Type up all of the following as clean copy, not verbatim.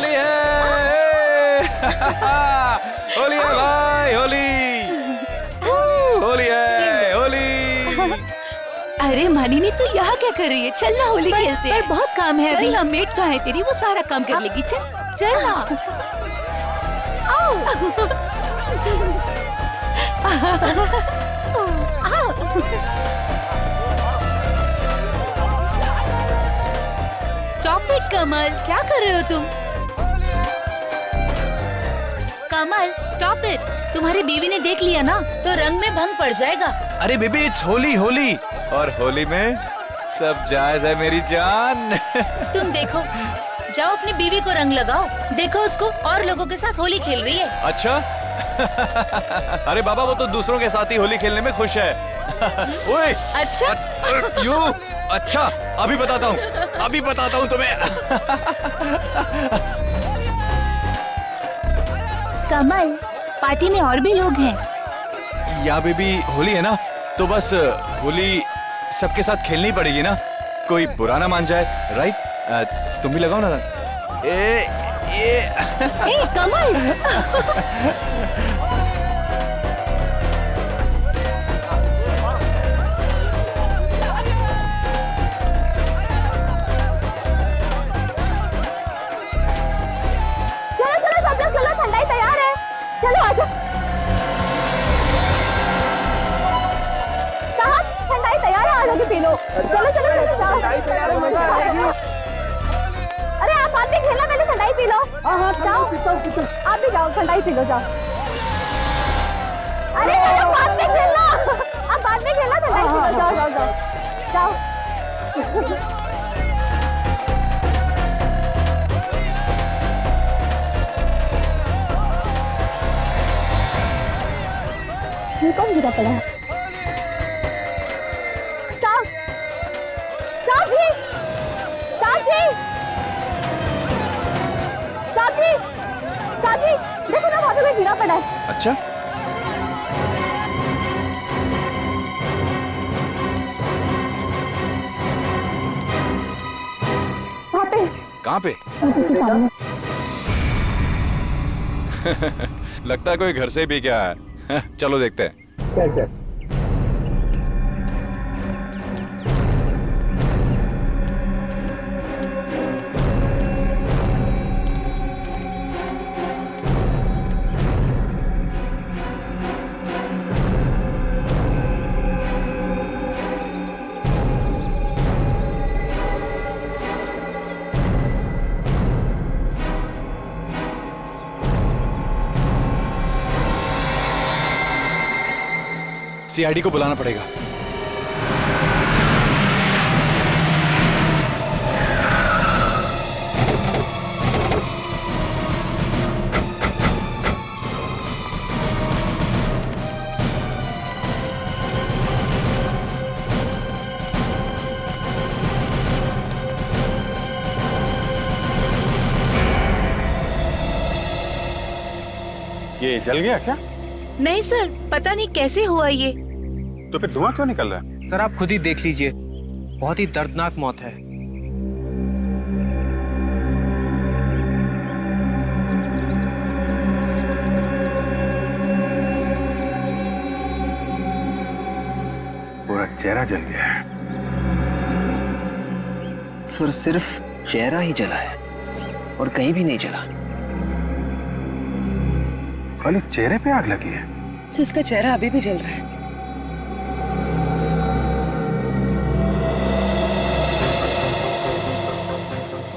होली है। होली है भाई, होली। होली है, होली। अरे मानिनी तू यहाँ क्या कर रही है? चल ना होली खेलते हैं। बहुत काम है अभी। चल मेट कहाँ है तेरी? वो सारा काम कर लेगी। चल चल ना। आओ। स्टॉप इट कमल, क्या कर रहे हो तुम? कमल स्टॉप इट। तुम्हारी बीवी ने देख लिया ना तो रंग में भंग पड़ जाएगा। अरे बेबी इट्स होली, होली। और होली में सब जायज है मेरी जान। तुम देखो, जाओ अपनी बीवी को रंग लगाओ। देखो उसको और लोगों के साथ होली खेल रही है। अच्छा। अरे बाबा वो तो दूसरों के साथ ही होली खेलने में खुश है। ओए अच्छा यू। अच्छा अभी बताता हूँ तुम्हें। कमल पार्टी में और भी लोग हैं। या बेबी होली है ना, तो बस होली सबके साथ खेलनी पड़ेगी ना, कोई बुरा ना मान जाए। राइट? तुम भी लगाओ ना। ए कमल। चलो ठंडाई तैयार है, चलो आजा। ठंडाई तैयार है, आजा के पी लो। चलो अरे आप बाद में खेलना, पहले ठंडाई पी लो। हाँ जाओ, आप भी जाओ ठंडाई पी लो, जाओ। अरे बाद में खेलना, आप बाद में खेलना, ठंडाई पी लो, जाओ जाओ जाओ जाओ। ये कौन गिरा पड़ा है? साथी, देखो ना वहाँ पे गिरा पड़ा है। अच्छा वहाँ पे। कहाँ पे? लगता है कोई घर से भी क्या है। चलो देखते हैं। चल। सीआईडी को बुलाना पड़ेगा। ये जल गया क्या? नहीं सर, पता नहीं कैसे हुआ ये। तो फिर धुआं क्यों निकल रहा है? सर आप खुद ही देख लीजिए, बहुत ही दर्दनाक मौत है। पूरा चेहरा जल गया है। सर सिर्फ चेहरा ही जला है और कहीं भी नहीं जला। खाली चेहरे पे आग लगी है। सर इसका चेहरा अभी भी जल रहा है।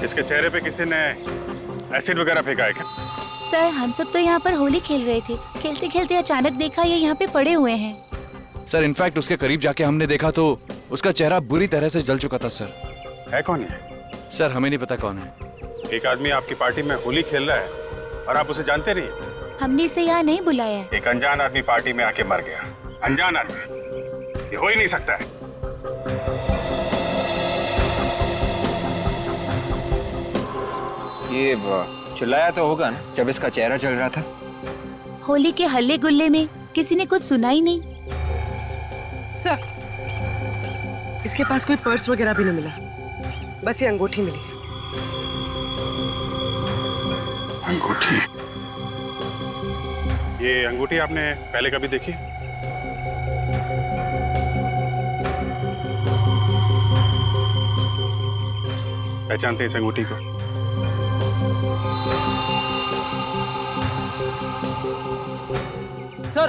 इसके चेहरे पे किसी ने एसिड वगैरह फेंका है क्या? सर हम सब तो यहाँ पर होली खेल रहे थे, खेलते खेलते अचानक देखा ये यहाँ पे पड़े हुए हैं। सर इनफैक्ट उसके करीब जाके हमने देखा तो उसका चेहरा बुरी तरह से जल चुका था। सर है कौन ये? सर हमें नहीं पता कौन है। एक आदमी आपकी पार्टी में होली खेल रहा है और आप उसे जानते नहीं। हमने इसे यहाँ नहीं बुलाया है। एक अनजान आदमी पार्टी में आके मर गया। अनजान आदमी, ये हो ही नहीं सकता है। ये चिल्लाया तो होगा ना जब इसका चेहरा जल रहा था। होली के हल्ले गुल्ले में किसी ने कुछ सुना ही नहीं। सर इसके पास कोई पर्स वगैरह भी नहीं मिला, बस ये अंगूठी मिली। अंगूठी। ये अंगूठी आपने पहले कभी देखी? पहचानते हैं इस अंगूठी को? सर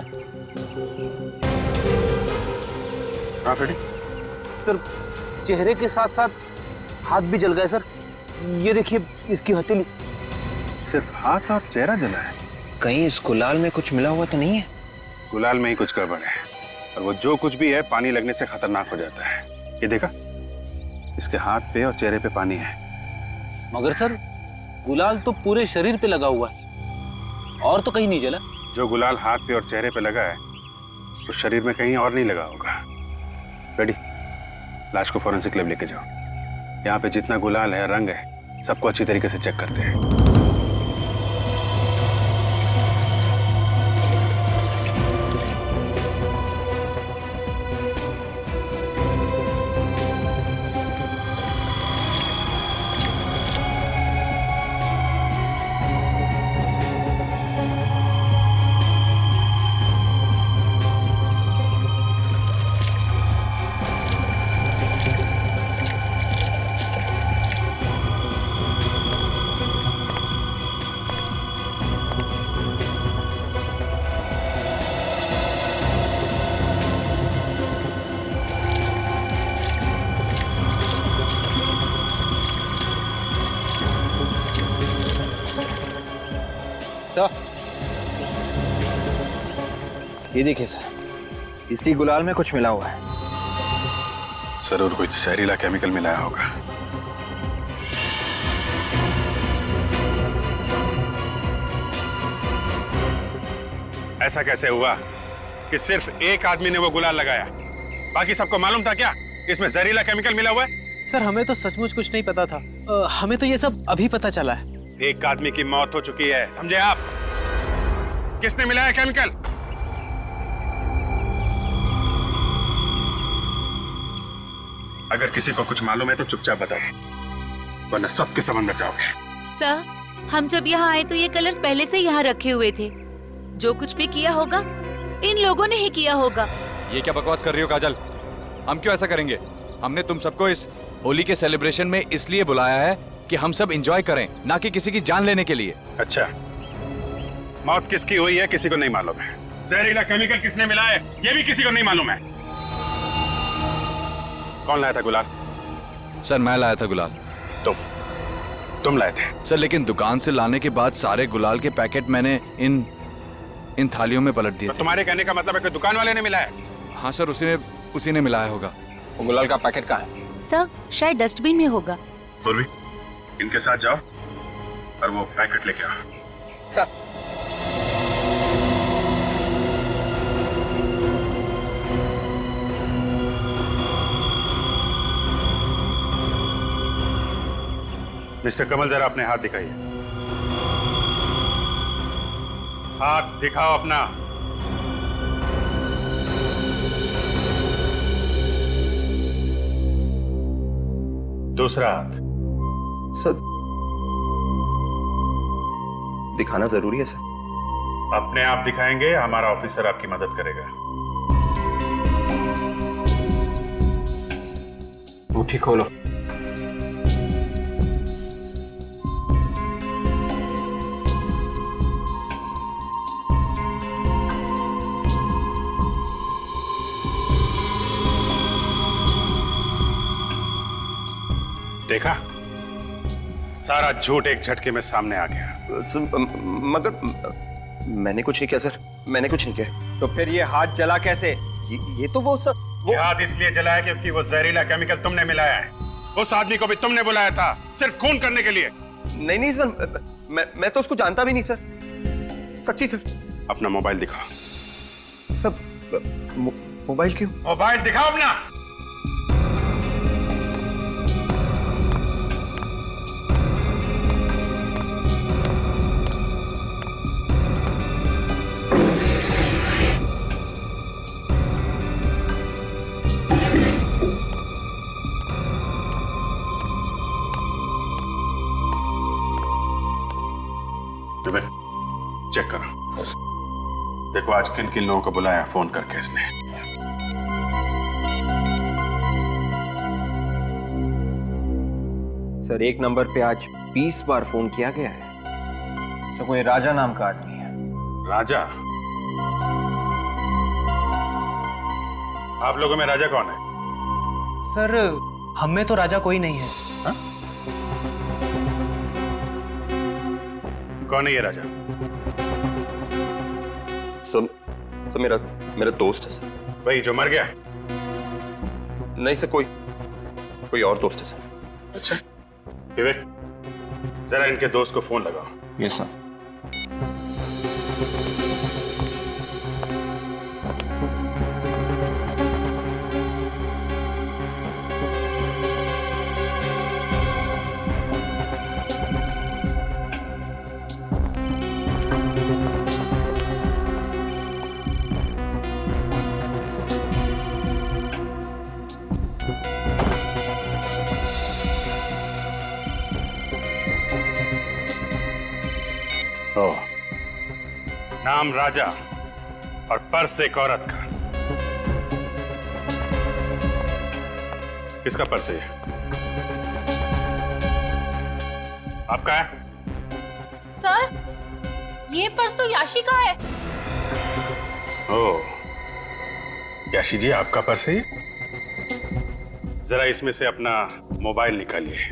हाँ फ्रेडी, सर चेहरे के साथ साथ हाथ भी जल गए सर। ये देखिए इसकी हथेली। सिर्फ हाथ और चेहरा जला है? कहीं इस गुलाल में कुछ मिला हुआ तो नहीं है? गुलाल में ही कुछ गड़बड़ है, और वो जो कुछ भी है पानी लगने से खतरनाक हो जाता है। ये देखा, इसके हाथ पे और चेहरे पे पानी है। मगर सर गुलाल तो पूरे शरीर पे लगा हुआ है और तो कहीं नहीं जला। जो गुलाल हाथ पे और चेहरे पे लगा है वो शरीर में कहीं और नहीं लगा होगा। रेडी, लाश को फॉरेंसिक लैब लेके जाओ। यहाँ पे जितना गुलाल है, रंग है, सबको अच्छी तरीके से चेक करते हैं। ये देखिए सर, इसी गुलाल में कुछ मिला हुआ है। जरूर कोई जहरीला केमिकल मिलाया होगा। ऐसा कैसे हुआ कि सिर्फ एक आदमी ने वो गुलाल लगाया? बाकी सबको मालूम था क्या इसमें जहरीला केमिकल मिला हुआ है? सर हमें तो सचमुच कुछ नहीं पता था। हमें तो ये सब अभी पता चला है। एक आदमी की मौत हो चुकी है, समझे आप? किसने मिलाया केमिकल? अगर किसी को कुछ मालूम है तो चुपचाप बताएं, वरना सबके समंदर जाओगे। सर, हम जब यहाँ आए तो ये कलर्स पहले से यहाँ रखे हुए थे। जो कुछ भी किया होगा इन लोगों ने ही किया होगा। ये क्या बकवास कर रही हो काजल? हम क्यों ऐसा करेंगे? हमने तुम सबको इस होली के सेलिब्रेशन में इसलिए बुलाया है कि हम सब एंजॉय करें, ना कि किसी की जान लेने के लिए। अच्छा, मौत किसकी हुई है किसी को नहीं मालूम है। जहरीला केमिकल किसने मिलाया है ये भी किसी को नहीं मालूम है। कौन लाया था गुलाल? सर मैं लाया था गुलाल। तुम लाए थे? सर लेकिन दुकान से लाने के बाद सारे गुलाल के पैकेट मैंने इन थालियों में पलट दिए तो थे। तुम्हारे कहने का मतलब है कि दुकान वाले ने मिलाया? हाँ सर, उसी ने मिलाया होगा। वो गुलाल का पैकेट कहाँ है? सर शायद डस्टबिन में होगा। पूर्वी, इनके साथ जाओ और वो पैकेट लेके आओ। सर मिस्टर कमल, जरा अपने हाथ दिखाइए। हाथ दिखाओ अपना। दूसरा हाथ। सर दिखाना जरूरी है सर? अपने आप दिखाएंगे, हमारा ऑफिसर आपकी मदद करेगा। मुट्ठी खोलो। देखा, सारा झूठ एक झटके में सामने आ गया। मगर मैंने कुछ नहीं किया सर, मैंने कुछ नहीं किया। तो फिर ये हाथ जला कैसे? ये तो वो सर, वो याद इसलिए जलाया क्योंकि वो जहरीला केमिकल तुमने मिलाया है। उस आदमी को भी तुमने बुलाया था सिर्फ खून करने के लिए। नहीं सर, मैं तो उसको जानता भी नहीं सर, सच्ची सर। अपना मोबाइल दिखाओ। सर मोबाइल क्यों? मोबाइल दिखाओ अपना। विवेक, चेक करो, देखो आज किन किन लोगों को बुलाया फोन करके इसने। सर, एक नंबर पे आज 20 बार फोन किया गया है। तो कोई राजा नाम का आदमी है। राजा? आप लोगों में राजा कौन है? सर, हम में तो राजा कोई नहीं है। कौन है ये राजा? सर मेरा दोस्त है सर। वही जो मर गया? नहीं सर, कोई और दोस्त है सर। अच्छा विवेक, जरा इनके दोस्त को फोन लगाओ। Yes sir. ओह, नाम राजा और पर्स एक औरत का। किसका पर्स है ये? आपका है? सर, ये पर्स तो याशी का है। ओह, याशी जी आपका पर्स है ये? जरा इसमें से अपना मोबाइल निकालिए।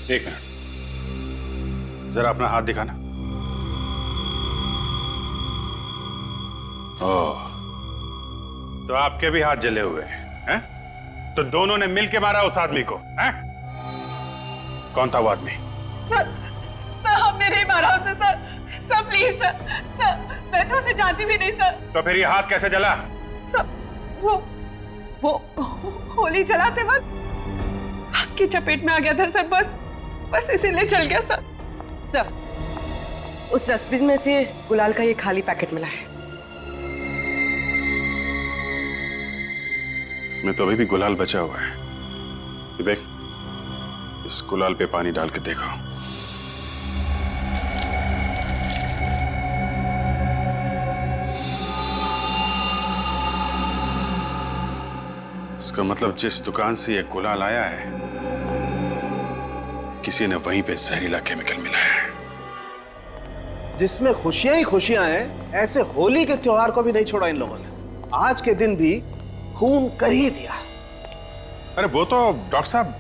एक मिनट, जरा अपना हाथ दिखाना। ओह, तो आपके भी हाथ जले हुए हैं? तो दोनों ने मिलके मारा उस आदमी को, हैं? कौन था वो आदमी? सर हमने नहीं मारा उसे सर। सर प्लीज सर, मैं तो उसे जानती भी नहीं सर। तो फिर ये हाथ कैसे जला? सर वो होली जलाते वक्त आपकी चपेट में आ गया था सर। बस इसीलिए जल गया सर। सर, उस डस्टबिन में से गुलाल का ये खाली पैकेट मिला है। इसमें तो अभी भी गुलाल बचा हुआ है। विवेक, इस गुलाल पे पानी डाल के देखो। इसका मतलब जिस दुकान से ये गुलाल आया है, किसी ने वहीं पे जहरीला केमिकल मिलाया है। जिसमें खुशियां ही खुशियां हैं, ऐसे होली के त्योहार को भी नहीं छोड़ा इन लोगों ने। आज के दिन भी खून कर ही दिया। अरे वो तो डॉक्टर साहब,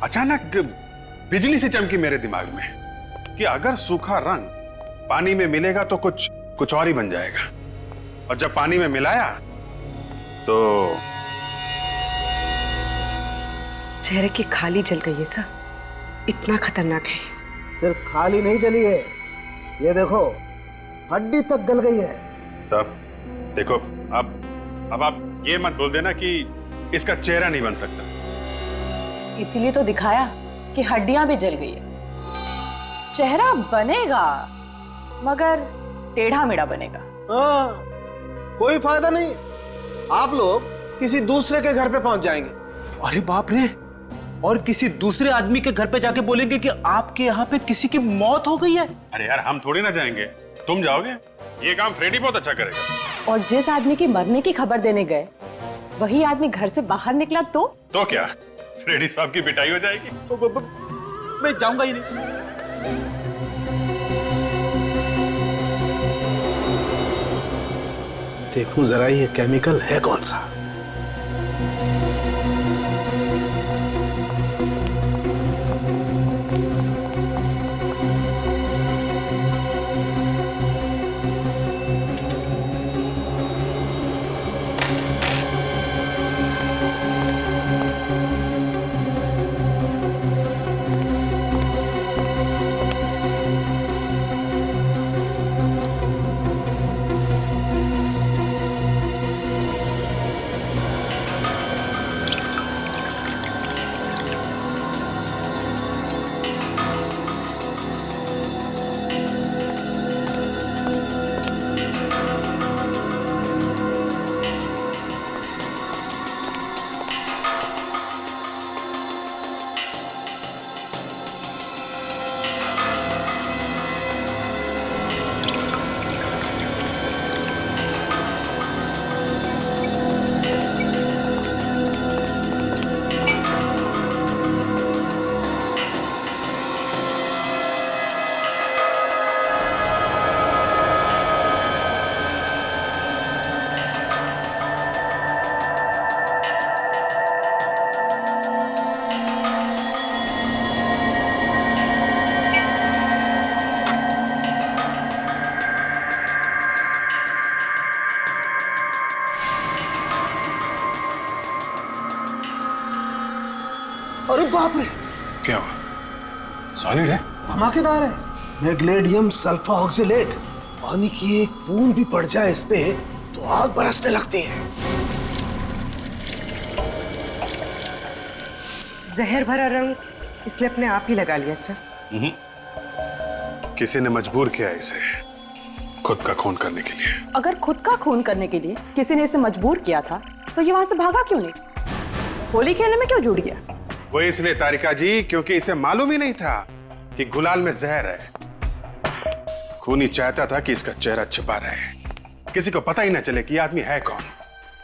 अचानक बिजली से चमकी मेरे दिमाग में कि अगर सूखा रंग पानी में मिलेगा तो कुछ और ही बन जाएगा। और जब पानी में मिलाया तो चेहरे की खाली जल गई है सर। इतना खतरनाक है। सिर्फ खाली नहीं जली है, ये देखो हड्डी तक गल गई है। साहब देखो, अब आप ये मत बोल देना कि इसका चेहरा नहीं बन सकता। इसीलिए तो दिखाया कि हड्डियां भी जल गई है। चेहरा बनेगा मगर टेढ़ा मेढ़ा बनेगा। हाँ, कोई फायदा नहीं। आप लोग किसी दूसरे के घर पे पहुंच जाएंगे। अरे बाप रे, और किसी दूसरे आदमी के घर पे जाके बोलेंगे कि आपके यहाँ पे किसी की मौत हो गई है। अरे यार, हम थोड़ी ना जाएंगे, तुम जाओगे। ये काम फ्रेडी बहुत अच्छा करेगा। और जिस आदमी के मरने की खबर देने गए, वही आदमी घर से बाहर निकला तो क्या फ्रेडी साहब की पिटाई हो जाएगी? मैं जाऊंगा ही नहीं। देखूं जरा ये केमिकल है कौन सा। अरे बाप रे, क्या हुआ? सॉलिड है? धमाकेदार है। मैग्नेडियम सल्फा ऑक्सीलेट। पानी की एक बूंद भी पड़ जाए इस पे तो आग बरसने लगती है। जहर भरा रंग इसने अपने आप ही लगा लिया सर। किसी ने मजबूर किया इसे खुद का खून करने के लिए। अगर खुद का खून करने के लिए किसी ने इसे मजबूर किया था तो ये वहां से भागा क्यों नहीं? होली खेलने में क्यों जुड़ गया? वो इसलिए तारिका जी क्योंकि इसे मालूम ही नहीं था कि गुलाल में जहर है। खूनी चाहता था कि इसका चेहरा छिपा रहे, किसी को पता ही ना चले कि ये आदमी है कौन।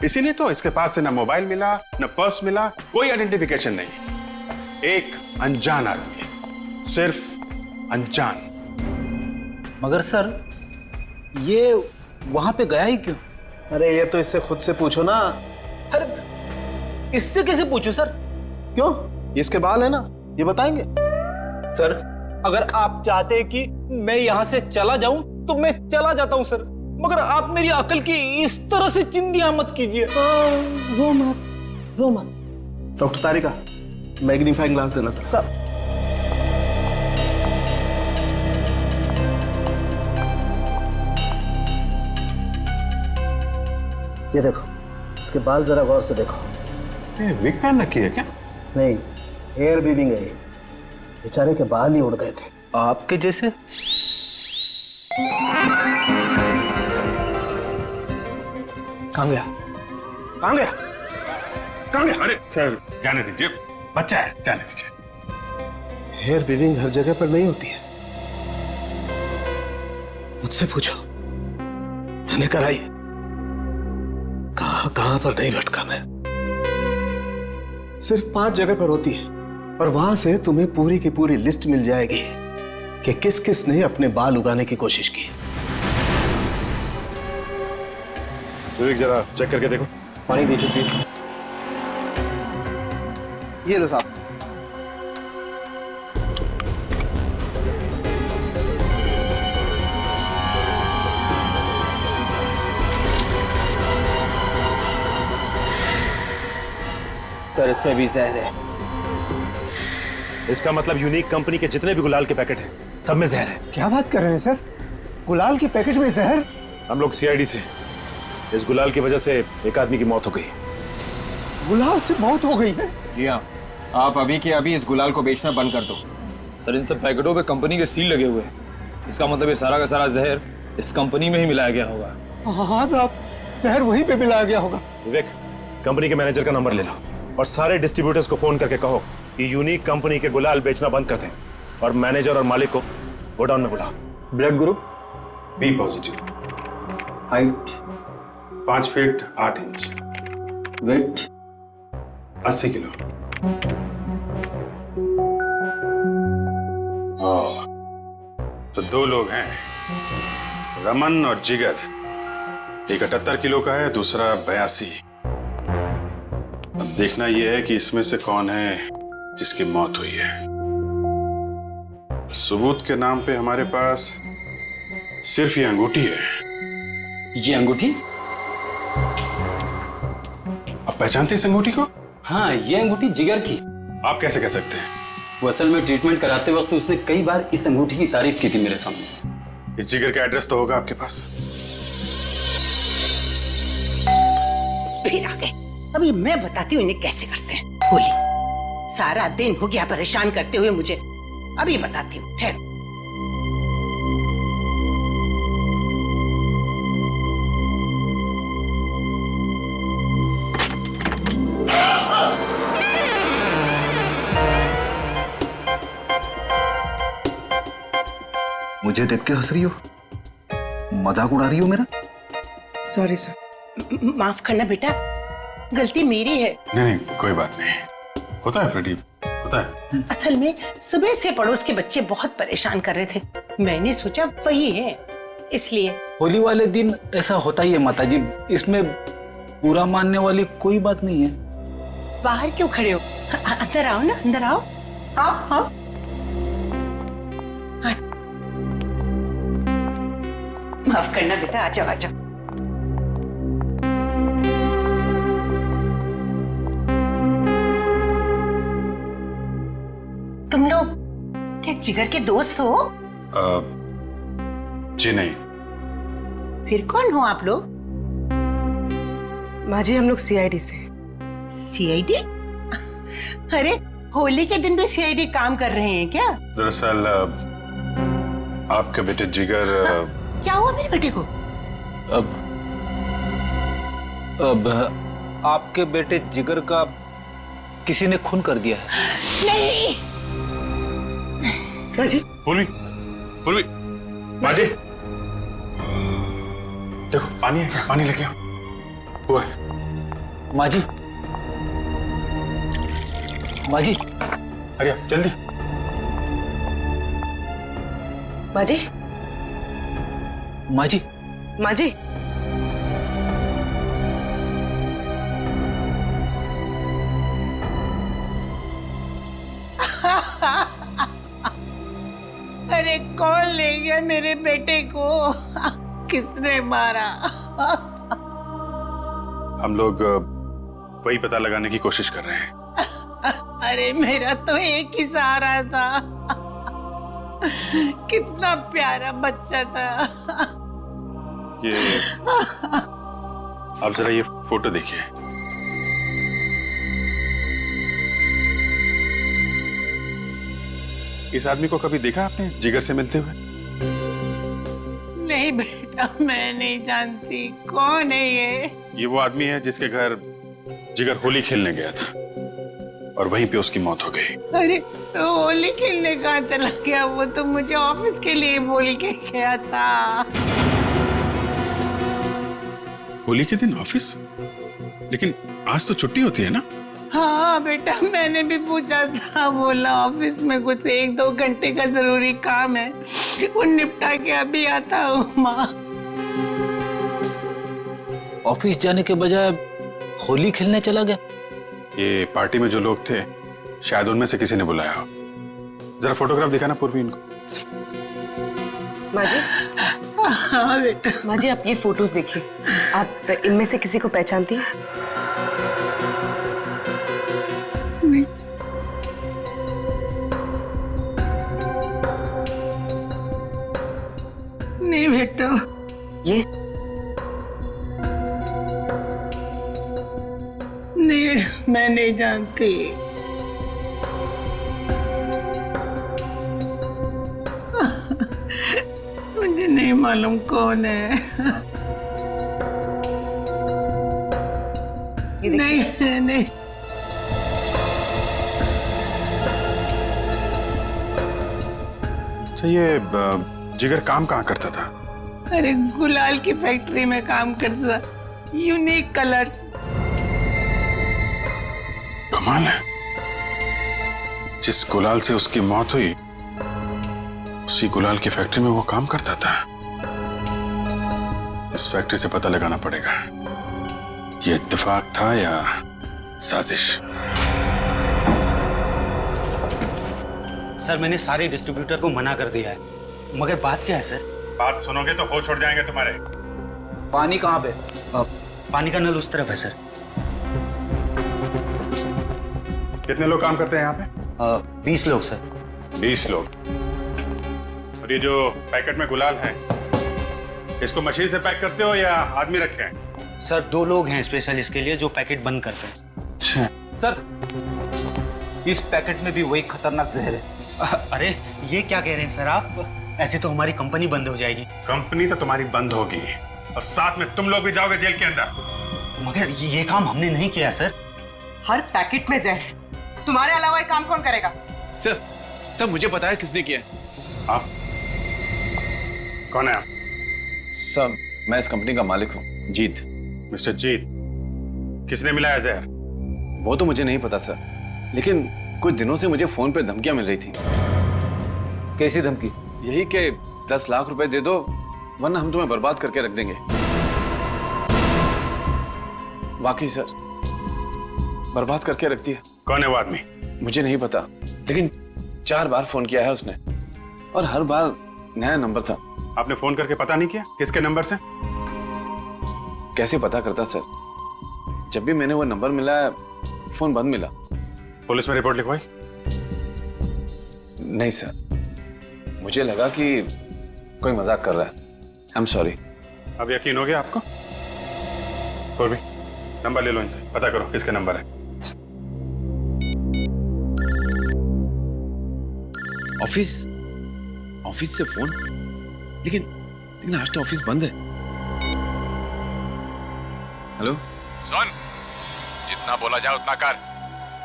इसीलिए तो इसके पास से ना मोबाइल मिला, ना पर्स मिला, कोई आइडेंटिफिकेशन नहीं। एक अनजान आदमी, सिर्फ अनजान। मगर सर ये वहां पे गया ही क्यों? अरे ये तो इससे खुद से पूछो ना। अरे इससे कैसे पूछूं सर? क्यों? ये इसके बाल है ना, ये बताएंगे। सर अगर आप चाहते हैं कि मैं यहाँ से चला जाऊं तो मैं चला जाता हूं सर, मगर आप मेरी अकल की इस तरह से चिंदियां मत कीजिए। रो मत। डॉक्टर तारिका, मैग्नीफाइंग ग्लास देना सर। ये देखो, इसके बाल जरा गौर से देखो। विग पहन रखी है क्या? नहीं, हेयर वीविंग है ये। बेचारे के बाल ही उड़ गए थे। आपके जैसे? कहाँ गया? कहाँ गया? कहाँ गया? अरे सर जाने दीजिए, बच्चा है, जाने दीजिए। हेयर वीविंग हर जगह पर नहीं होती है। मुझसे पूछो, मैंने कराई। कहां पर नहीं भटका मैं। सिर्फ 5 जगह पर होती है और वहां से तुम्हें पूरी की पूरी लिस्ट मिल जाएगी कि किस किस ने अपने बाल उगाने की कोशिश की। विवेक जरा चेक करके देखो। पानी दीजिए प्लीज। ये लो साहब। सर इसमें भी जहर है। इसका मतलब यूनिक कंपनी के जितने भी गुलाल के पैकेट हैं सब में जहर है। क्या बात कर रहे हैं सर? गुलाल के पैकेट में जहर? हम लोग सीआईडी से, इस गुलाल की वजह से एक आदमी की मौत हो गई। गुलाल से मौत हो गई है? जी हाँ, आप अभी के अभी इस गुलाल को बेचना बंद कर दो। सर इन सब पैकेटों पे कंपनी के सील लगे हुए हैं। इसका मतलब ये सारा का सारा जहर इस कंपनी में ही मिलाया गया होगा। हाँ साहब, जहर वहीं पे मिलाया गया होगा। विवेक, कंपनी के मैनेजर का नंबर ले लो और सारे डिस्ट्रीब्यूटर्स को फोन करके कहो कि यूनिक कंपनी के गुलाल बेचना बंद कर दें और मैनेजर और मालिक को गोडाउन में बुलाओ। Blood group B positive. Height 5 feet 8 inch. Weight 80 kilo. तो 2 लोग हैं, रमन और जिगर। एक 78 किलो का है, दूसरा 82। अब देखना यह है कि इसमें से कौन है जिसकी मौत हुई है। सबूत के नाम पे हमारे पास सिर्फ ये अंगूठी है। ये अंगूठी? आप पहचानते इस अंगूठी को? हाँ, ये अंगूठी जिगर की। आप कैसे कह सकते हैं? वो असल में ट्रीटमेंट कराते वक्त उसने कई बार इस अंगूठी की तारीफ की थी मेरे सामने। इस जिगर का एड्रेस तो होगा आपके पास। फिर आ गए। अभी मैं बताती हूँ इन्हें कैसे करते हैं। होली सारा दिन हो गया परेशान करते हुए मुझे, अभी बताती हूँ। ठहरो। मुझे देख के हंस रही हो? मजाक उड़ा रही हो मेरा? Sorry sir. माफ करना बेटा, गलती मेरी है। नहीं, कोई बात नहीं, होता है प्रदीप, होता है। असल में सुबह से पड़ोस के बच्चे बहुत परेशान कर रहे थे, मैंने सोचा वही है, इसलिए। होली वाले दिन ऐसा होता ही है माताजी, इसमें बुरा मानने वाली कोई बात नहीं है। बाहर क्यों खड़े हो? अंदर आओ ना, अंदर आओ। आओ आओ। माफ करना बेटा, आ जाओ आ जाओ। जिगर के दोस्त हो? जी नहीं। फिर कौन हो आप लोग? माँ जी हम लोग सीआईडी से। सीआईडी? अरे होली के दिन भी सीआईडी काम कर रहे हैं क्या? दरअसल आपके बेटे जिगर क्या हुआ मेरे बेटे को? अब आपके बेटे जिगर का किसी ने खून कर दिया है। नहीं। माँ जी पूर्वी, पूर्वी, माँ जी देखो पानी है क्या? पानी लेके आओ। वो है। माँ जी, माँ जी, अरे जल्दी। माँ जी, माँ जी, माँ जी। अरे कौन ले गया मेरे बेटे को? किसने मारा? हम लोग वही पता लगाने की कोशिश कर रहे हैं। अरे मेरा तो एक ही सहारा था। कितना प्यारा बच्चा था। ये आप जरा ये फोटो देखिए। इस आदमी को कभी देखा आपने जिगर से मिलते हुए? नहीं बेटा, मैं नहीं जानती। कौन है ये? ये वो आदमी है जिसके घर जिगर होली खेलने गया था और वहीं पे उसकी मौत हो गई। अरे तो होली खेलने कहाँ चला गया? वो तो मुझे ऑफिस के लिए बोल के गया था। होली के दिन ऑफिस? लेकिन आज तो छुट्टी होती है ना? हाँ बेटा, मैंने भी पूछा था। बोला ऑफिस में कुछ 1-2 घंटे का जरूरी काम है, वो निपटा के अभी आता हूँ। माँ ऑफिस जाने के बजाय होली खेलने चला गया। ये पार्टी में जो लोग थे शायद उनमें से किसी ने बुलाया हो। जरा फोटोग्राफ दिखाना पूर्वी इनको। माँ जी। हाँ बेटा। माँ जी आप ये फोटोज देखिए, आप इनमें से किसी को पहचानती हैं? नहीं। नहीं बेटा। ये नहीं, मैं नहीं जानती। मुझे नहीं मालूम कौन है। नहीं नहीं। अच्छा ये जिगर काम कहाँ करता था? अरे गुलाल की फैक्ट्री में काम करता था, यूनिक कलर्स। कमाल है, जिस गुलाल से उसकी मौत हुई उसी गुलाल की फैक्ट्री में वो काम करता था। इस फैक्ट्री से पता लगाना पड़ेगा ये इत्तेफाक था या साजिश। सर मैंने सारे डिस्ट्रीब्यूटर को मना कर दिया है, मगर बात क्या है सर? बात सुनोगे तो होश उड़ जाएंगे तुम्हारे। पानी कहाँ पे? पानी का नल उस तरफ है सर। कितने लोग काम करते हैं यहाँ पे? 20 लोग सर। 20 लोग। और ये जो पैकेट में गुलाल है इसको मशीन से पैक करते हो या आदमी रखे हैं? सर 2 लोग हैं स्पेशल इसके लिए जो पैकेट बंद करते हैं। अच्छा। सर इस पैकेट में भी वही खतरनाक जहर है। अरे ये क्या कह रहे हैं सर आप? ऐसे तो हमारी कंपनी बंद हो जाएगी। कंपनी तो तुम्हारी बंद होगी और साथ में तुम लोग भी जाओगे जेल के अंदर। मगर ये काम हमने नहीं किया सर। हर पैकेट में जहर, तुम्हारे अलावा ये काम कौन करेगा? सर मुझे पता है किसने किया है। आप कौन है आप? सर मैं इस कंपनी का मालिक हूँ, जीत। मिस्टर जीत, किसने मिलाया जहर? वो तो मुझे नहीं पता सर, लेकिन कुछ दिनों से मुझे फोन पे धमकियां मिल रही थी। कैसी धमकी? यही कि 10 लाख रुपए दे दो वरना हम तुम्हें बर्बाद करके रख देंगे। वाकई सर, बर्बाद करके रख दिया। कौन है वो आदमी? मुझे नहीं पता, लेकिन 4 बार फोन किया है उसने और हर बार नया नंबर था। आपने फोन करके पता नहीं किया किसके नंबर से? कैसे पता करता सर, जब भी मैंने वो नंबर मिला फोन बंद मिला। पुलिस में रिपोर्ट लिखवाई? नहीं सर, मुझे लगा कि कोई मजाक कर रहा है। I am sorry. अब यकीन हो गया आपको? कोई भी नंबर ले लो इनसे, पता करो किसका नंबर है। ऑफिस से फोन, लेकिन आज तो ऑफिस बंद है। हेलो सुन, जितना बोला जाए उतना कर,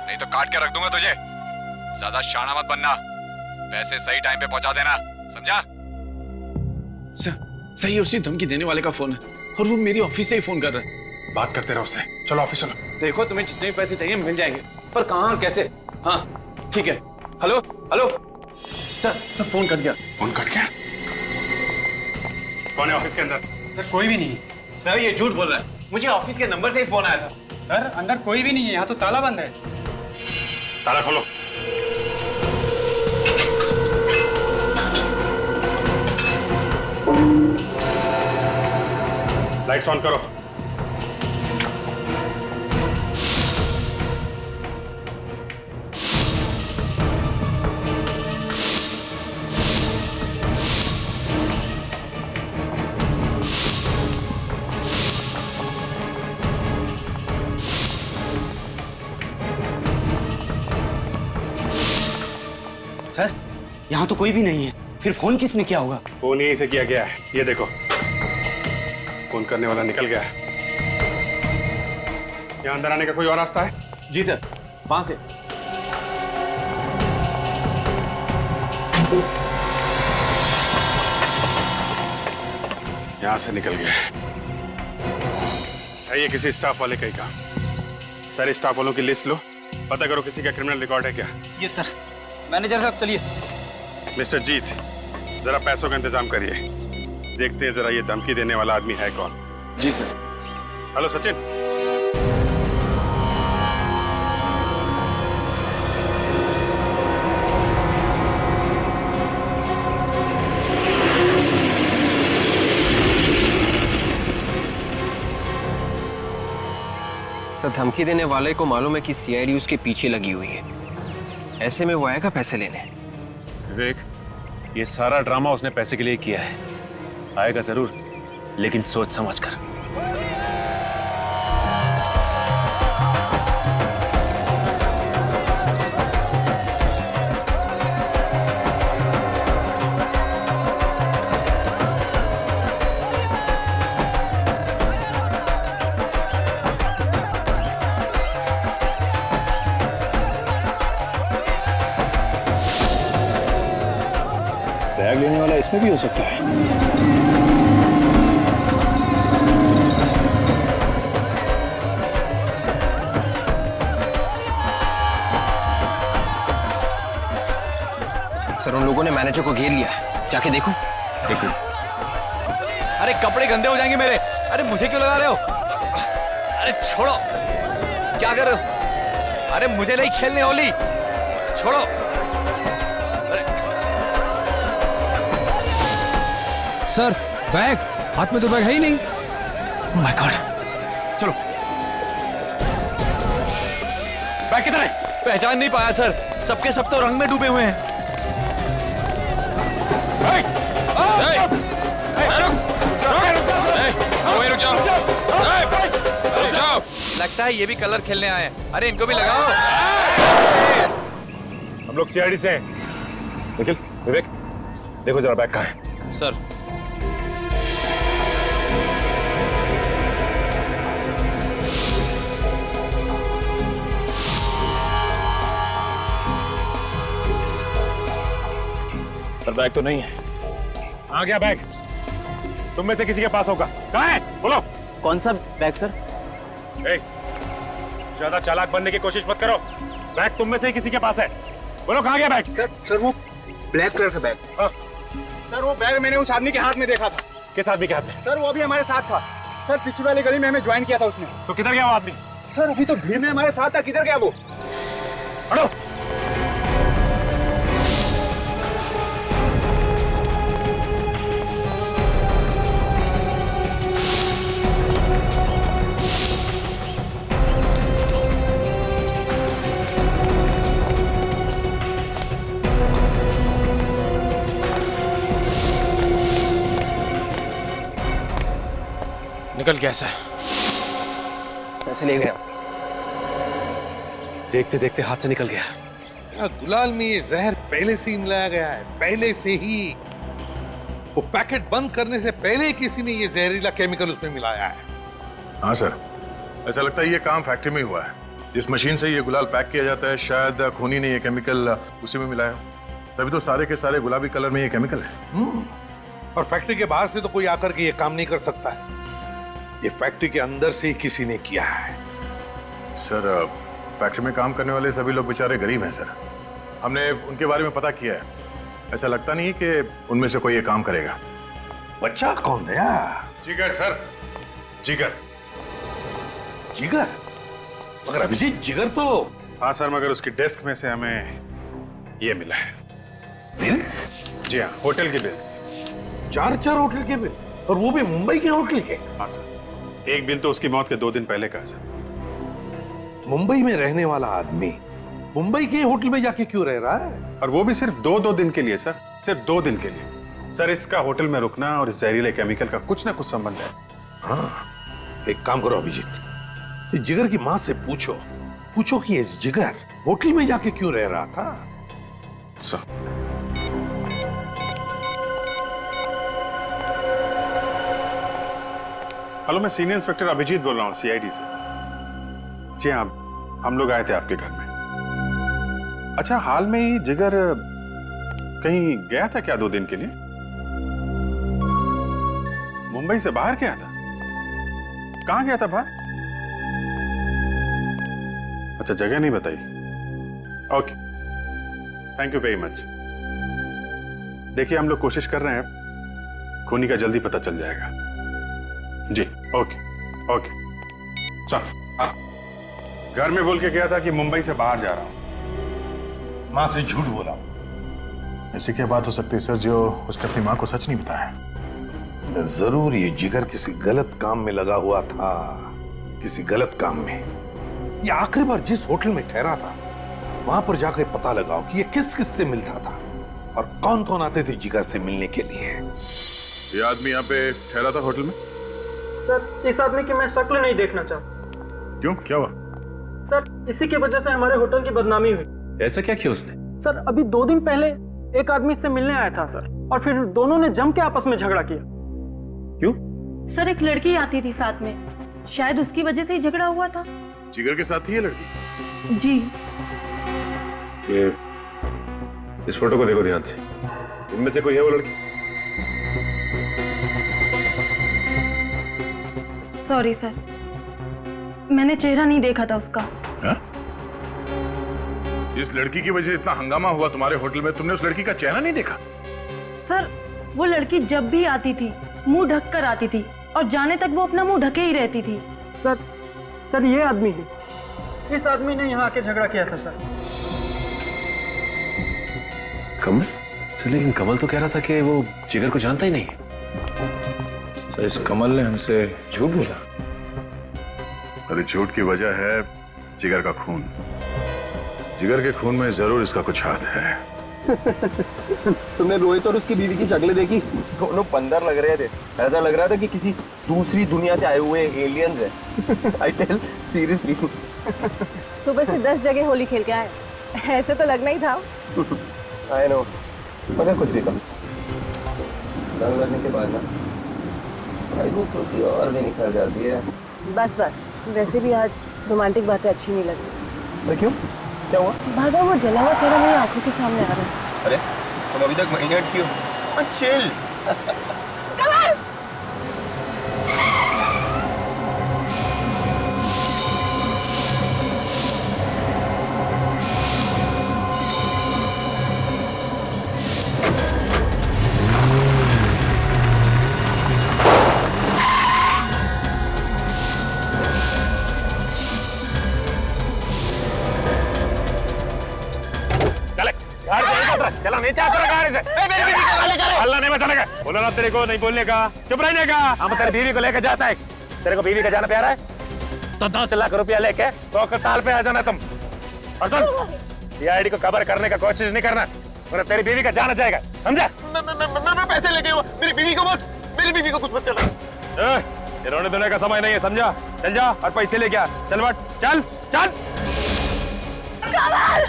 नहीं तो काट के रख दूंगा तुझे। ज्यादा शाना मत बनना, पैसे सही टाइम पे पहुंचा देना, समझा? सही उसी धमकी देने वाले का फोन है और वो मेरी ऑफिस से ही फोन कर रहा है। बात करते रहो उससे। चलो ऑफिस चलो। देखो तुम्हें जितने पैसे चाहिए मिल जाएंगे, पर कहाँ और कैसे? हाँ ठीक है। Hello hello sir phone cut गया। फोन कट गया? कौन है ऑफिस के अंदर? सर कोई भी नहीं है। सर ये झूठ बोल रहा है, मुझे ऑफिस के नंबर से ही फोन आया था। सर अंदर कोई भी नहीं है, यहाँ तो ताला बंद है। ताला खोलो। लाइट्स ऑन करो। सर यहाँ तो कोई भी नहीं है, फिर फोन किसने किया होगा? फोन यहीं से किया गया है, ये देखो। फोन करने वाला निकल गया है। यहाँ अंदर आने का कोई और रास्ता है? जी सर, वहां से। यहां से निकल गया है। ये किसी स्टाफ वाले का ही काम। सारे स्टाफ वालों की लिस्ट लो, पता करो किसी का क्रिमिनल रिकॉर्ड है क्या। Yes sir. मैनेजर साहब चलिए। मिस्टर जीत, जरा पैसों का इंतजाम करिए। देखते हैं जरा ये धमकी देने वाला आदमी है कौन। जी सर। हेलो सचिन। सर धमकी देने वाले को मालूम है कि सीआईडी उसके पीछे लगी हुई है, ऐसे में वो आएगा पैसे लेने। विवेक, ये सारा ड्रामा उसने पैसे के लिए किया है। आएगा जरूर, लेकिन सोच समझ कर। बैग लेने वाला इसमें भी हो सकता है। सर उन लोगों ने मैनेजर को घेर लिया है, जाके देखो। देखो। अरे कपड़े गंदे हो जाएंगे मेरे। अरे मुझे क्यों लगा रहे हो? अरे छोड़ो, क्या कर रहे हो? अरे मुझे नहीं खेलने होली, छोड़ो। सर बैग, हाथ में तो बैग है ही नहीं। Oh my God. चलो। बैग किधर है? पहचान नहीं पाया सर, सबके सब तो रंग में डूबे हुए हैं। लगता है ये भी कलर खेलने आए हैं। अरे इनको भी लगाओ। हम लोग सीआईडी से हैं। निखिल, विवेक, देखो जरा बैग कहाँ है। सर सर बैग तो नहीं है। आ गया बैग। तुम में से किसी के पास होगा। कहाँ है? बोलो। कौन सा बैग सर? ज्यादा चालाक बनने की कोशिश मत करो। बैग तुम में से ही किसी के पास है। बोलो कहाँ गया बैग? सर वो ब्लैक कलर का बैग। हाँ। सर वो बैग मैंने उस आदमी के हाथ में देखा था। किस आदमी के हाथ में? सर वो अभी हमारे साथ था। सर पिछली वाली गली में हमें ज्वाइन किया था उसने। तो किधर गया वो आदमी? सर अभी तो भीड़ में हमारे साथ था, किधर गया वो? हटो। निकल गया सर। पैसे ले गया। देखते देखते हाथ से निकल गया। गुलाल में ये जहर पहले से ही मिलाया गया है, पहले से ही। वो पैकेट बंद करने से पहले ही किसी ने ये जहरीला केमिकल उसमें मिलाया है। हाँ सर, ऐसा लगता है ये काम फैक्ट्री में ही हुआ है। जिस मशीन से ये गुलाल पैक किया जाता है, शायद खूनी ने ये केमिकल उसी में मिलाया, तभी तो सारे के सारे गुलाबी कलर में ये केमिकल है। और फैक्ट्री के बाहर से तो कोई आकर के ये काम नहीं कर सकता है। ये फैक्ट्री के अंदर से ही किसी ने किया है। सर, फैक्ट्री में काम करने वाले सभी लोग बेचारे गरीब हैं सर। हमने उनके बारे में पता किया है। ऐसा लगता नहीं कि उनमें से कोई ये काम करेगा। बच्चा कौन दया? जिगर सर, जिगर। जिगर? मगर अभिजीत, जिगर तो। हाँ सर, मगर उसकी डेस्क में से हमें ये मिला है। बिल्स? जी हाँ, होटल के बिल्स। 4 होटल के बिल, और वो भी मुंबई के होटल के। हाँ सर, एक बिल तो उसकी मौत के 2 दिन पहले का है सर। मुंबई में रहने वाला आदमी मुंबई के होटल में जाके क्यों रह रहा है? और वो भी सिर्फ 2 दिन के लिए सर, सिर्फ 2 दिन के लिए। सर, इसका होटल में रुकना और इस जहरीले केमिकल का कुछ ना कुछ संबंध है। हाँ, एक काम करो अभिजीत, इस जिगर की माँ से पूछो कि ये जिगर होटल में जाके क्यों रह रहा था। सर, हेलो, मैं सीनियर इंस्पेक्टर अभिजीत बोल रहा हूँ, सीआईडी से। जी हाँ, हम लोग आए थे आपके घर में। अच्छा, हाल में ही जिगर कहीं गया था क्या 2 दिन के लिए? मुंबई से बाहर गया था? कहां गया था बाहर? अच्छा, जगह नहीं बताई। Okay, thank you very much. देखिए, हम लोग कोशिश कर रहे हैं, खूनी का जल्दी पता चल जाएगा। जी, ओके ओके। चल, घर में बोल के गया था कि मुंबई से बाहर जा रहा हूं। माँ से झूठ बोला। ऐसी क्या बात हो सकती है सर जो उसने अपनी माँ को सच नहीं बताया? जरूर ये जिगर किसी गलत काम में लगा हुआ था, किसी गलत काम में। ये आखिरी बार जिस होटल में ठहरा था, वहां पर जाकर पता लगाओ कि ये किस किस से मिलता था और कौन कौन आते थे जिगर से मिलने के लिए। ये आदमी यहाँ पे ठहरा था होटल में? सर, इस आदमी की मैं शक्ल नहीं देखना चाहता। क्यों, क्या हुआ? सर, इसी की वजह से हमारे होटल की बदनामी हुई। ऐसा क्या किया उसने? सर, अभी 2 दिन पहले एक आदमी इससे मिलने आया था सर, और फिर दोनों ने जम के आपस में झगड़ा किया। क्यों? सर, एक लड़की आती थी साथ में, शायद उसकी वजह से ही झगड़ा हुआ था। जिगर के साथ ही है लड़की? जी। ये इस फोटो को देखो ध्यान से, इनमें से कोई है वो लड़की? सॉरी सर, मैंने चेहरा नहीं देखा था उसका। हा? इस लड़की की वजह से इतना हंगामा हुआ तुम्हारे होटल में, तुमने उस लड़की का चेहरा नहीं देखा? सर, वो लड़की जब भी आती थी मुंह ढक कर आती थी, और जाने तक वो अपना मुंह ढके ही रहती थी। सर, ये आदमी है, इस आदमी ने यहाँ आके झगड़ा किया था सर। कमल? सर, लेकिन कमल तो कह रहा था कि वो जिगर को जानता ही नहीं। सर, इस कमल ने हमसे झूठ बोला। अरे झूठ की वजह है जिगर का खून। जिगर के खून में जरूर इसका कुछ हाथ है। तुमने रोहित और उसकी बीवी की शक्लें देखी? दोनों बंदर लग रहे थे। ऐसा लग रहा था कि किसी दूसरी दुनिया से आए हुए एलियंस हैं। I tell seriously. सुबह से 10 जगह होली खेल के आए, ऐसे तो लगना ही था। आई नो, मगर कुछ भी कम रंग लगने के बाद ना भाई खूबसूरती और भी निखर जाती है। बस बस, वैसे भी आज रोमांटिक बातें अच्छी नहीं लगती। पर क्यों, क्या हुआ? भागा वो जला हुआ चेहरा मेरी आंखों के सामने आ रहा है। अरे तुम अभी तक महीने क्यों? चिल। चला नहीं चाहता गाड़ी से। अल्लाह नहीं बताने का, बोला ना तेरे को नहीं बोलने का, चुप रहने का। हम तेरी बीवी को लेकर जाता है। तेरे को बीवी का जाना प्यारा है तो 10 लाख रुपया लेके तो अस्पताल पे आ जाना तुम। और सुन, सीआईडी को कवर करने का कोशिश नहीं करना, वरना तेरी बीवी का जाना जाएगा, समझा? मैं पैसे लेके हुआ, मेरी बीवी को बस, मेरी बीवी को कुछ मत करना। ये रोने धोने का समय नहीं है, समझा? चल जा और पैसे लेके आ। चल बट, चल चल कमल!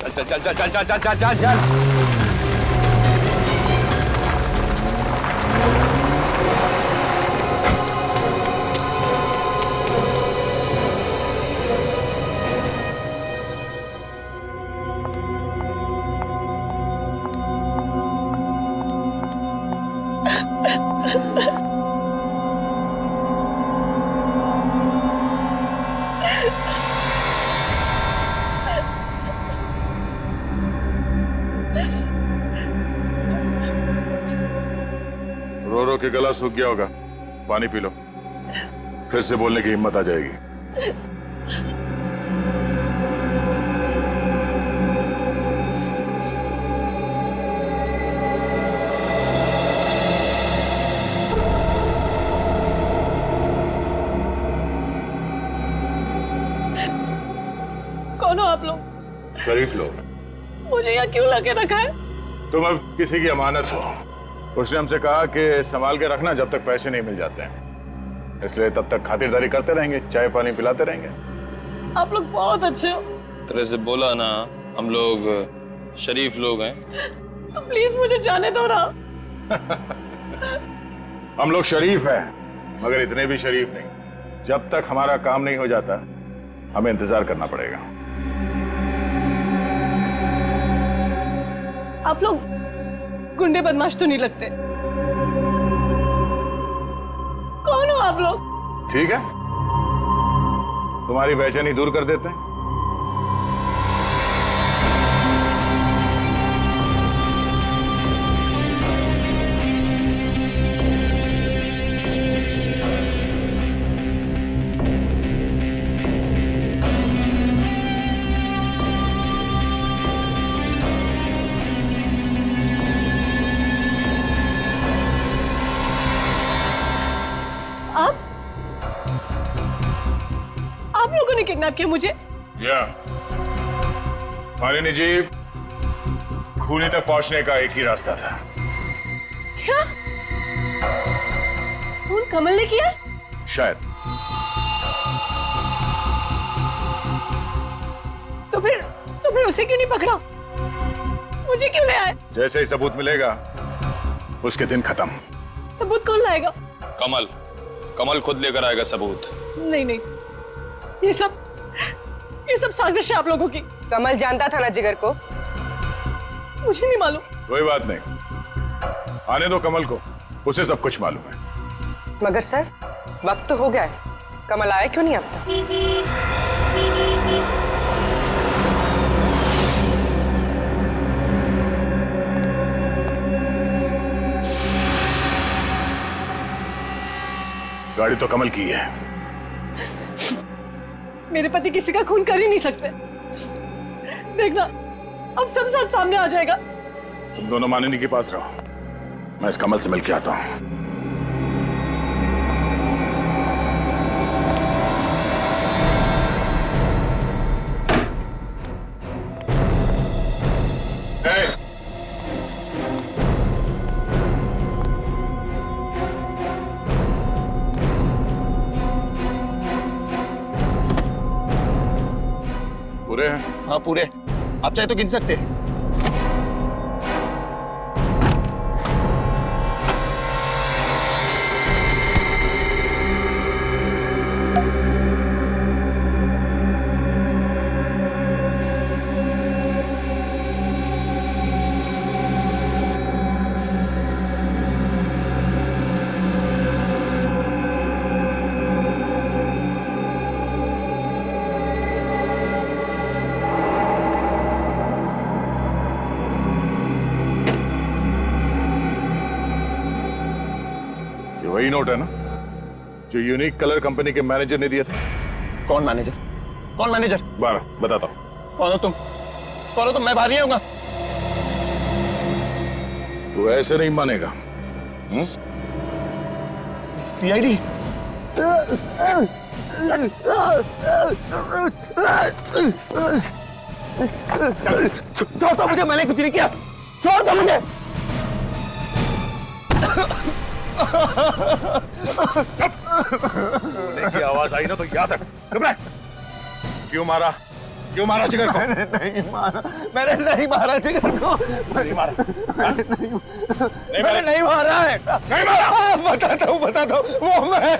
चल चल चल चल चल चल चल चल चल चल। रो रो के गला सूख गया होगा, पानी पी लो, फिर से बोलने की हिम्मत आ जाएगी। कौन हो आप लोग? शरीफ लोग। मुझे यहाँ क्यों लगे रखा है? तुम अब किसी की अमानत हो। उसने हमसे कहा कि संभाल के रखना जब तक पैसे नहीं मिल जाते हैं, इसलिए तब तक खातिरदारी करते रहेंगे, चाय पानी पिलाते रहेंगे। आप लोग बहुत अच्छे हो। तेरे से बोला ना, हम लोग शरीफ लोग हैं। तो प्लीज मुझे जाने दो ना। हम लोग शरीफ हैं, मगर इतने भी शरीफ नहीं। जब तक हमारा काम नहीं हो जाता हमें इंतजार करना पड़ेगा। आप लोग गुंडे बदमाश तो नहीं लगते। कौन हो आप लोग? ठीक है, तुम्हारी बेचैनी दूर कर देते हैं। आप लोगों ने किडनैप किया मुझे? या मालिनी जी, खूनी तक पहुंचने का एक ही रास्ता था। क्या? खून कमल ने किया? शायद। तो फिर उसे क्यों नहीं पकड़ा? मुझे क्यों ले आए? जैसे ही सबूत मिलेगा उसके दिन खत्म। सबूत कौन लाएगा? कमल, कमल खुद लेकर आएगा सबूत। नहीं, ये सब साजिश है आप लोगों की। कमल जानता था ना जिगर को? मुझे नहीं मालूम। कोई बात नहीं, आने दो कमल को, उसे सब कुछ मालूम है। मगर सर, वक्त तो हो गया है, कमल आया क्यों नहीं अब तक? गाड़ी तो कमल की है। मेरे पति किसी का खून कर ही नहीं सकते। देखना, अब सब साथ सामने आ जाएगा। तुम दोनों मानिनी के पास रहो, मैं इस कमल से मिलके आता हूं। पूरे हैं? हाँ पूरे, आप चाहे तो गिन सकते हैं। वही नोट है ना जो यूनिक कलर कंपनी के मैनेजर ने दिया था? कौन मैनेजर? कौन मैनेजर? 12 बताता हूं। कौन हो तुम? कौन हो तुम? मैं बाहर नहीं आऊंगा। तू ऐसे नहीं मानेगा। सीआईडी? छोड़ दो मुझे, मैंने कुछ नहीं किया। छोड़ दो मुझे। रोने की आवाज आई ना तो याद रख। घबरा। क्यों मारा जिगर को? नहीं मारा, मैंने नहीं मारा जिगर को। नहीं मारा? मैंने नहीं मारा है। नहीं मारा? बताता हूँ, वो मैं।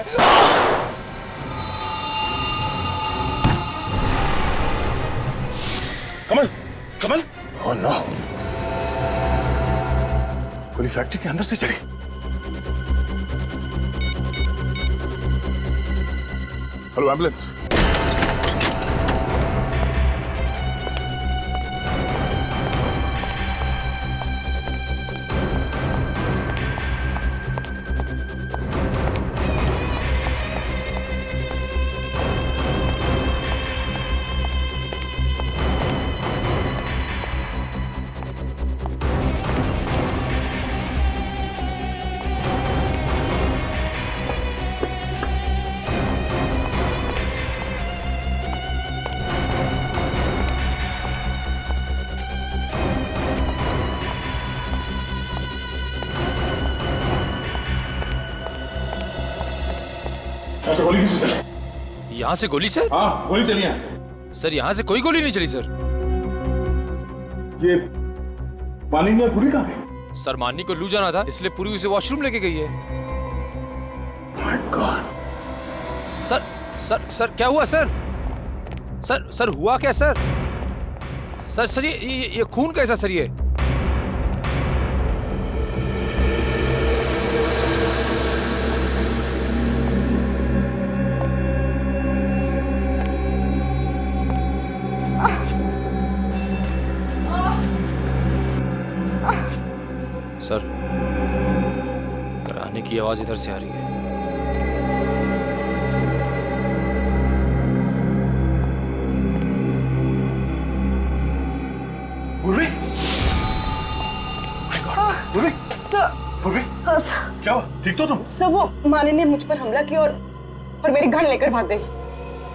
कमल? ओह नो, गोली फैक्ट्री के अंदर से चली। Hello ambulance. गोली किससे चली? यहाँ से गोली सर? हाँ, गोली चली यहाँ से। सर यहाँ से कोई गोली नहीं चली सर। ये माननीय पूरी कहाँ गई? सर माननी को लू जाना था, इसलिए पूरी उसे वॉशरूम लेके गई है। My God. सर क्या हुआ सर? सर हुआ क्या सर? सर ये खून कैसा सर ये? सर कराने की आवाज इधर से आ रही है। पूर्वी? पूर्वी? सर। पूर्वी? क्या हुआ? ठीक तो तुम? सर वो माने ने मुझ पर हमला किया और मेरी गन लेकर भाग गई।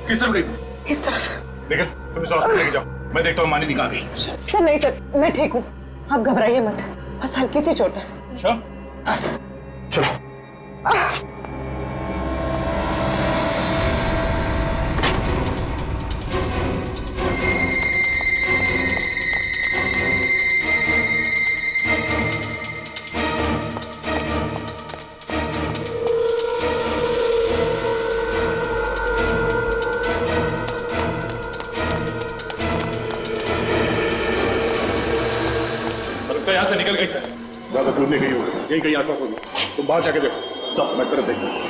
किस तरफ गई? इस तरफ। लेकिन तुम इसे हॉस्पिटल लेके जाओ, मैं देखता हूँ मानी कहाँ गई। सर नहीं सर, मैं ठीक हूँ, आप घबराइए मत, बस हल्की सी चोट है। अच्छा? हाँ सर। चलो। यहाँ से निकल गई सर, ज्यादा दूर नहीं गई होगी, यही कहीं आसपास होगी। तुम बाहर जाके देखो, सब मैं तरफ देखता हूँ।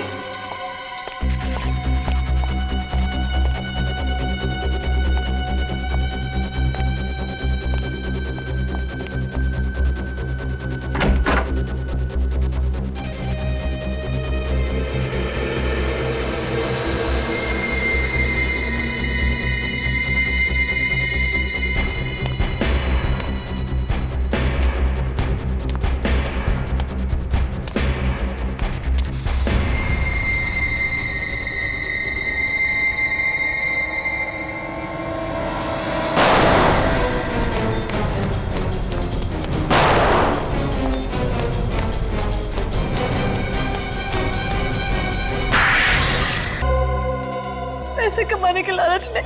पैसे कमाने के लालच ने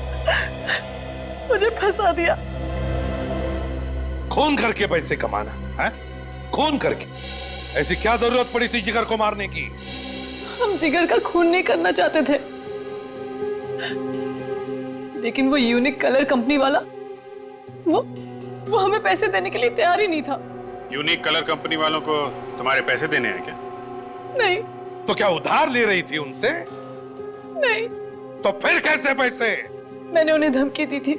मुझे फंसा दिया। खून करके पैसे कमाना है? खून करके? ऐसी क्या जरूरत पड़ी थी जिगर को मारने की? हम जिगर का खून नहीं करना चाहते थे, लेकिन वो यूनिक कलर कंपनी वाला वो हमें पैसे देने के लिए तैयार ही नहीं था। यूनिक कलर कंपनी वालों को तुम्हारे पैसे देने हैं क्या? नहीं। तो क्या उधार ले रही थी उनसे? नहीं। तो फिर कैसे पैसे? मैंने उन्हें धमकी दी थी,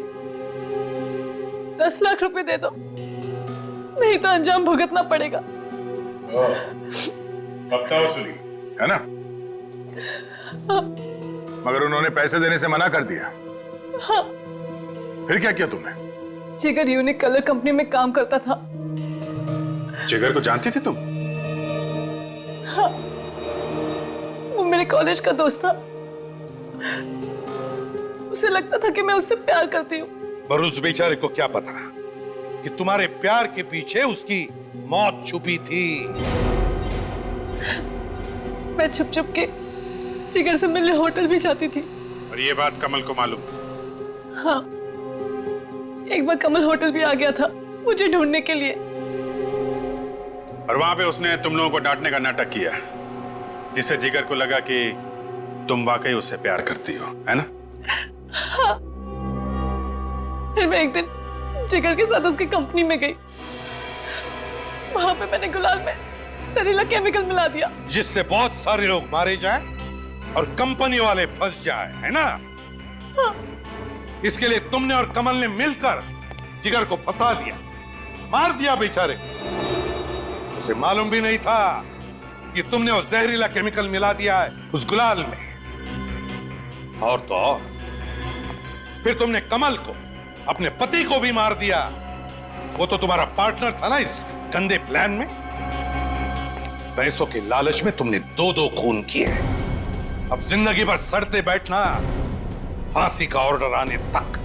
10 लाख रुपए दे दो, नहीं तो अंजाम भुगतना पड़ेगा। हफ्ता वसूली है ना? हाँ। मगर उन्होंने पैसे देने से मना कर दिया। हाँ। फिर क्या किया तुमने? जिगर यूनिक कलर कंपनी में काम करता था। जिगर को जानती थी तुम? हाँ, वो मेरे कॉलेज का दोस्त था। उसे लगता था कि मैं उससे प्यार करती हूँ। पर उस बेचारे को क्या पता कि तुम्हारे प्यार के पीछे उसकी मौत छुपी थी। मैं छुप छुप के जिगर से मिलने होटल भी जाती थी। और ये बात कमल को मालूम? हाँ, एक बार कमल होटल भी आ गया था मुझे ढूंढने के लिए। और वहां पे उसने तुम लोगों को डांटने का नाटक किया, जिससे जिगर को लगा कि तुम वाकई उससे प्यार करती हो, है ना? हाँ। फिर मैं एक दिन जिगर के साथ उसकी कंपनी में गई। वहां पे मैंने गुलाल में जहरीला केमिकल मिला दिया, जिससे बहुत सारे लोग मारे जाएं और कंपनी वाले फंस जाए, है ना? हाँ। इसके लिए तुमने और कमल ने मिलकर जिगर को फंसा दिया, मार दिया बेचारे। उसे मालूम भी नहीं था कि तुमने वो जहरीला केमिकल मिला दिया है उस गुलाल में। और तो और फिर तुमने कमल को, अपने पति को भी मार दिया। वो तो तुम्हारा पार्टनर था ना इस गंदे प्लान में। पैसों के लालच में तुमने दो दो खून किए। अब जिंदगी भर सड़ते बैठना, फांसी का ऑर्डर आने तक।